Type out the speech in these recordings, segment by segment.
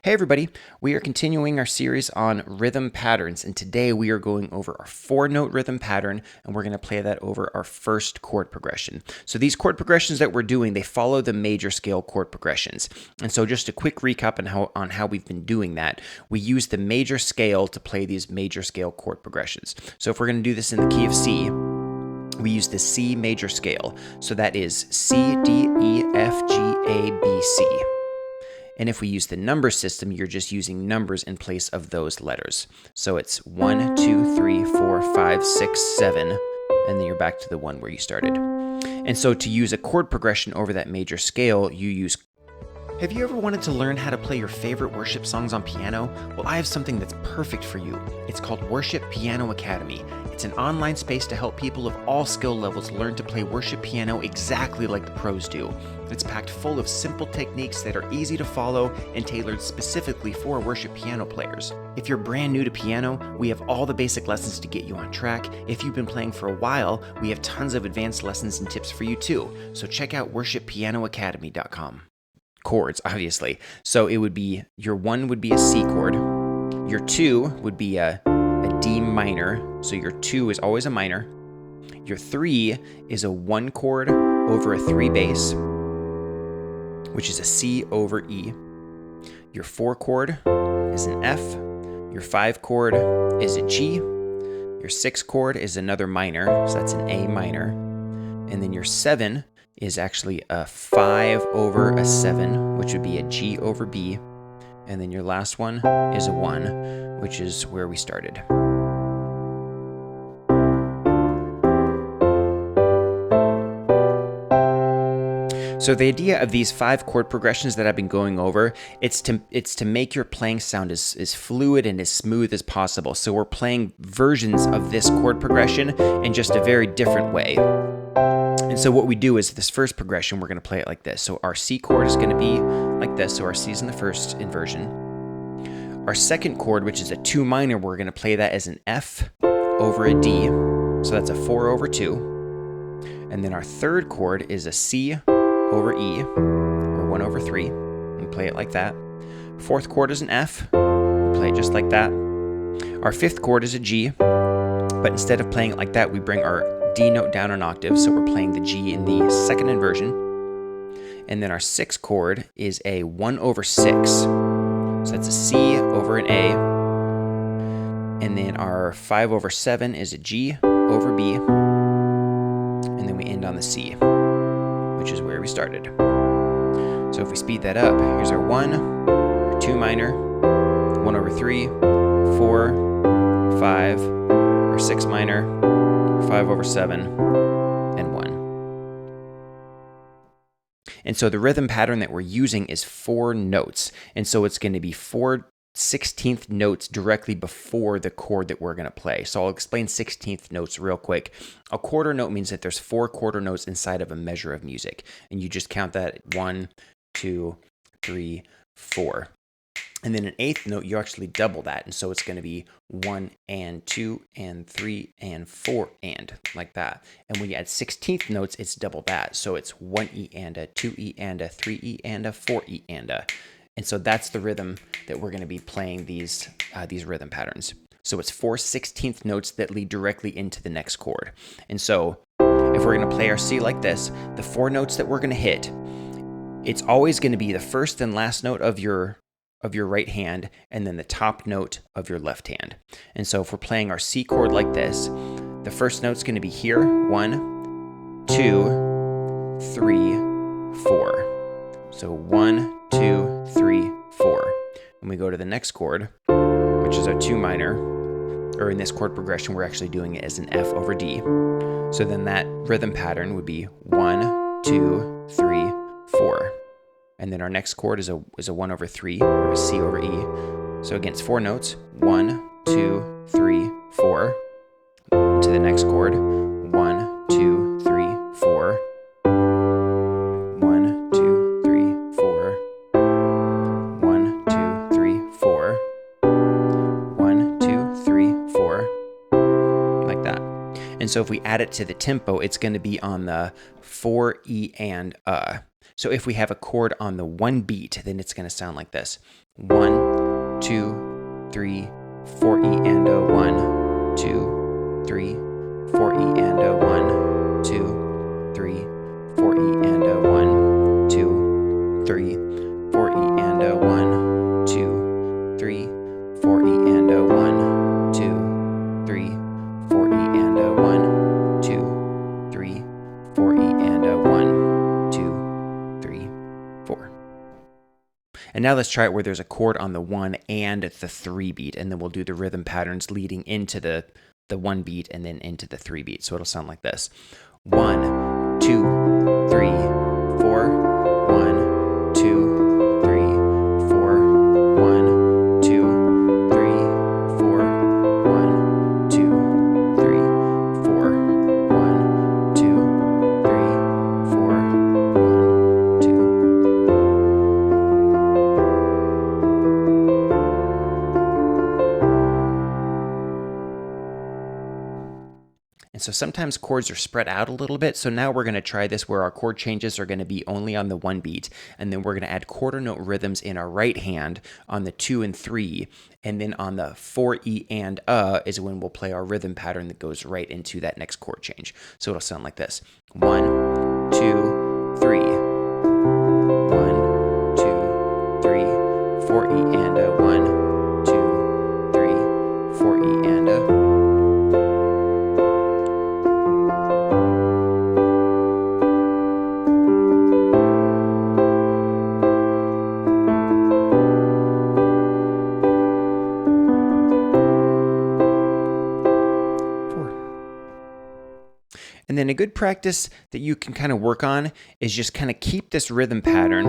Hey everybody, we are continuing our series on rhythm patterns, and today we are going over our 4-note rhythm pattern, and we're going to play that over our first chord progression. So these chord progressions that we're doing, they follow the major scale chord progressions. And so just a quick recap on how we've been doing that. We use the major scale to play these major scale chord progressions. So if we're going to do this in the key of C, we use the C major scale. So that is C, D, E, F, G, A, B, C. And if we use the number system, you're just using numbers in place of those letters. So it's 1, 2, 3, 4, 5, 6, 7, and then you're back to the one where you started. And so to use a chord progression over that major scale, you use. Have you ever wanted to learn how to play your favorite worship songs on piano? Well, I have something that's perfect for you. It's called Worship Piano Academy. It's an online space to help people of all skill levels learn to play worship piano exactly like the pros do. It's packed full of simple techniques that are easy to follow and tailored specifically for worship piano players. If you're brand new to piano, we have all the basic lessons to get you on track. If you've been playing for a while, we have tons of advanced lessons and tips for you too. So check out worshippianoacademy.com. Chords, obviously. So it would be, your 1 would be a C chord, your 2 would be a D minor, so your 2 is always a minor, your 3 is a 1 chord over a 3 bass, which is a C over E, your 4 chord is an F, your 5 chord is a G, your 6 chord is another minor, so that's an A minor, and then your 7 is actually a 5 over a 7, which would be a G over B. And then your last one is a 1, which is where we started. So the idea of these 5 chord progressions that I've been going over, it's to make your playing sound as fluid and as smooth as possible. So we're playing versions of this chord progression in just a very different way. And so what we do is this first progression, we're going to play it like this. So our C chord is going to be like this. So our C is in the first inversion. Our second chord, which is a 2 minor, we're going to play that as an F over a D. So that's a 4 over 2. And then our third chord is a C over E, or 1 over 3. And play it like that. Fourth chord is an F. We play it just like that. Our fifth chord is a G. But instead of playing it like that, we bring our D note down an octave, so we're playing the G in the second inversion. And then our 6th chord is a 1 over 6. So that's a C over an A. And then our 5 over 7 is a G over B. And then we end on the C, which is where we started. So if we speed that up, here's our 1, our 2 minor, 1 over 3, 4, 5, our 6 minor, 5 over 7, and 1. And so the rhythm pattern that we're using is 4 notes. And so it's going to be 4 16th notes directly before the chord that we're going to play. So I'll explain 16th notes real quick. A quarter note means that there's 4 quarter notes inside of a measure of music. And you just count that 1, 2, 3, 4. And then an 8th note, you actually double that. And so it's going to be 1 and 2 and 3 and 4 and like that. And when you add 16th notes, it's double that. So it's 1 E and a, 2 E and a, 3 E and a, 4 E and a. And so that's the rhythm that we're going to be playing these rhythm patterns. So it's 4 16th notes that lead directly into the next chord. And so if we're going to play our C like this, the 4 notes that we're going to hit, it's always going to be the first and last note of your right hand, and then the top note of your left hand. And so if we're playing our C chord like this, the first note's going to be here, 1, 2, 3, 4. So 1, 2, 3, 4. When we go to the next chord, which is our 2 minor, or in this chord progression, we're actually doing it as an F over D. So then that rhythm pattern would be 1, 2, 3, 4. And then our next chord is a 1 over 3, or a C over E. So again, it's 4 notes, 1, 2, 3, 4. To the next chord, 1, 2, 3, 4. 1, 2, 3, 4. 1, 2, 3, 4. 1, 2, 3, 4. Like that. And So if we add it to the tempo, it's going to be on the 4 E and So if we have a chord on the 1 beat, then it's going to sound like this: 1, 2, 3, 4 E and 1, 2, 3, 4 E and 1, 2, 3, 4 E and 1, 2, 3, 4 E and 1, 2, 3, 4 E and 1, 2, 3, 4 E and 1, 2, 3, 4 E and 1, 2, 3, 4. And now let's try it where there's a chord on the 1 and the 3 beat, and then we'll do the rhythm patterns leading into the 1 beat and then into the 3 beat. So it'll sound like this: 1, 2, 3, 4, 1, 2, 3, 4, 1, 2, 3, 4, 1, 2, 3, 4, 1, 2, 3, 4, 1, 2. And so sometimes chords are spread out a little bit. So now we're going to try this where our chord changes are going to be only on the 1 beat. And then we're going to add quarter note rhythms in our right hand on the 2 and 3. And then on the 4 E and is when we'll play our rhythm pattern that goes right into that next chord change. So it'll sound like this: 1, 2, 3. 1, 2, 3, 4 E and 1, 2, 3, 4 E and And then a good practice that you can kind of work on is just kind of keep this rhythm pattern.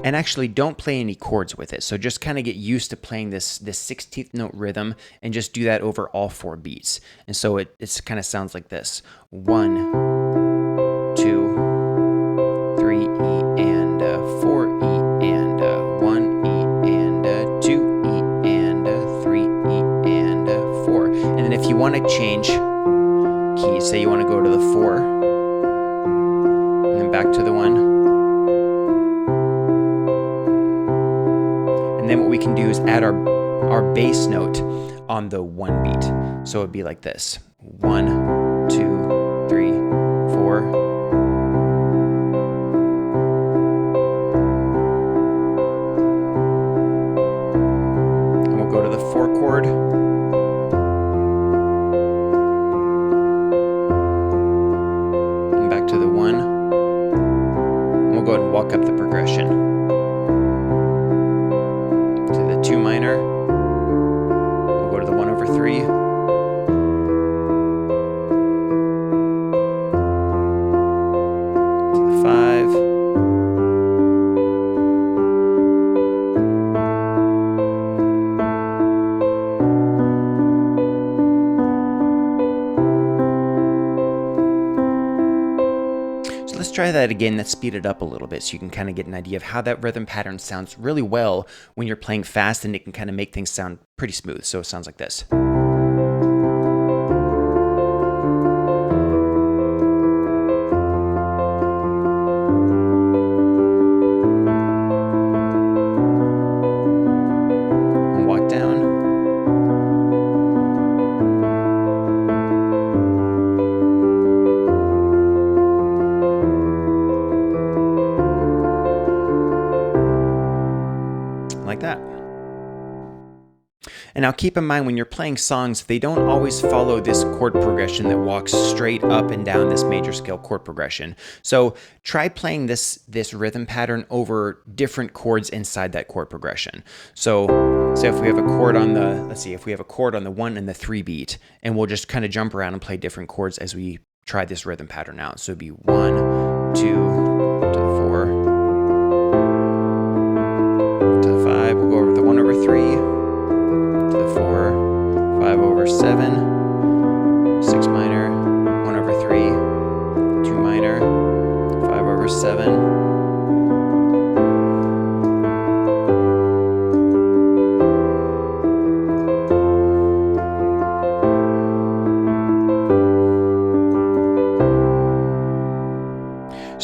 And actually don't play any chords with it. So just kind of get used to playing this 16th note rhythm and just do that over all 4 beats. And so it kind of sounds like this: 1, 2, 3 E and 4 E and 1 E and 2 E and 3 E and 4. And then if you want to change keys, say you want to go to the 4 and then back to the 1. And then what we can do is add our bass note on the 1 beat. So it'd be like this: 1, 2, 3, 4. And we'll go to the 4 chord. And back to the 1. And we'll go ahead and walk up the progression. 2 minor, we'll go to the 1/3, to the 5, so let's try that again. Let's speed it up a little bit so you can kind of get an idea of how that rhythm pattern sounds really well when you're playing fast, and it can kind of make things sound pretty smooth. So it sounds like this. And walk down. Like that. And now keep in mind, when you're playing songs, they don't always follow this chord progression that walks straight up and down this major scale chord progression. So try playing this rhythm pattern over different chords inside that chord progression. So say if we have a chord on the, let's see, if we have a chord on the 1 and the 3 beat, and we'll just kind of jump around and play different chords as we try this rhythm pattern out. So it'd be 1, 2, to the 4, to the 5, we'll go over the 1/3, to the 4, 5/7, 6 minor, 1/3, 2 minor, 5/7.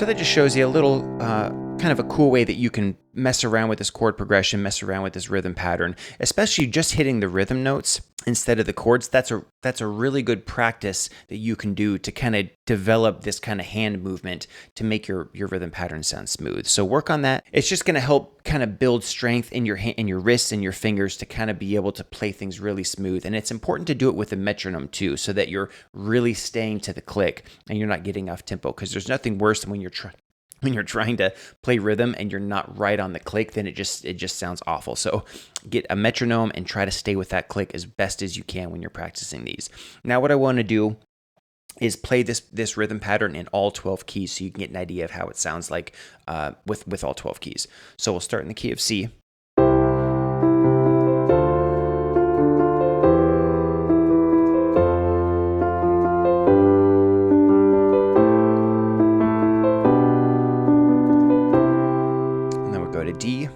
So that just shows you a little kind of a cool way that you can mess around with this chord progression, mess around with this rhythm pattern, especially just hitting the rhythm notes instead of the chords. That's a really good practice that you can do to kind of develop this kind of hand movement to make your rhythm pattern sound smooth. So work on that. It's just going to help kind of build strength in your hand, in your wrists and your fingers to kind of be able to play things really smooth. And it's important to do it with a metronome too, so that you're really staying to the click and you're not getting off tempo, because there's nothing worse than when you're trying to play rhythm and you're not right on the click, then it just sounds awful. So get a metronome and try to stay with that click as best as you can when you're practicing these. Now what I want to do is play this rhythm pattern in all 12 keys so you can get an idea of how it sounds like with all 12 keys. So we'll start in the key of C. Go to D.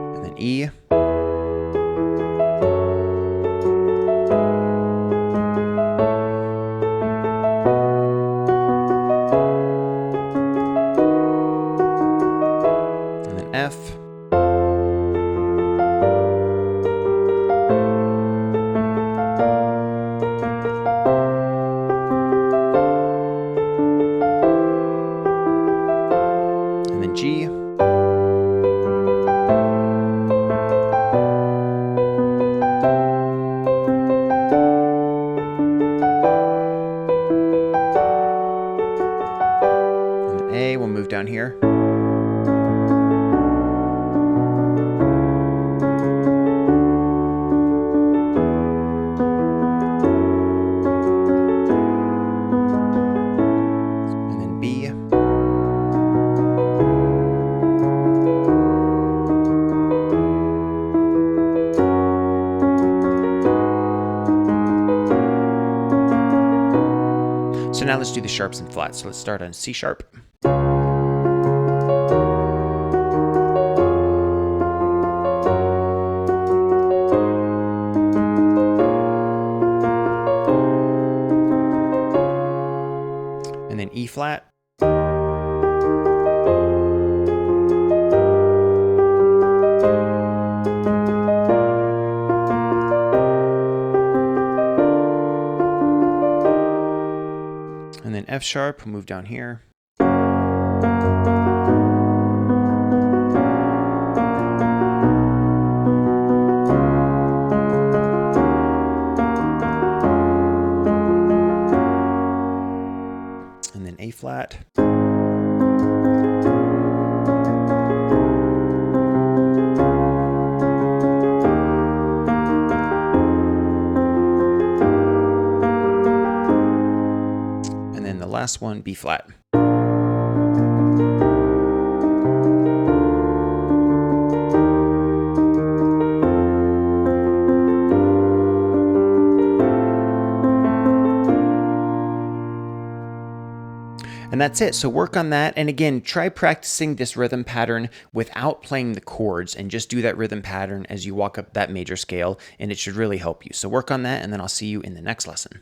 And then E. And then F. G. And A, we'll move down here. And then B. So now let's do the sharps and flats. So let's start on C sharp. And then E flat. And then F sharp, we'll move down here. And then A flat. Last one, B flat. And that's it. So work on that. And again, try practicing this rhythm pattern without playing the chords, and just do that rhythm pattern as you walk up that major scale, and it should really help you. So work on that, and then I'll see you in the next lesson.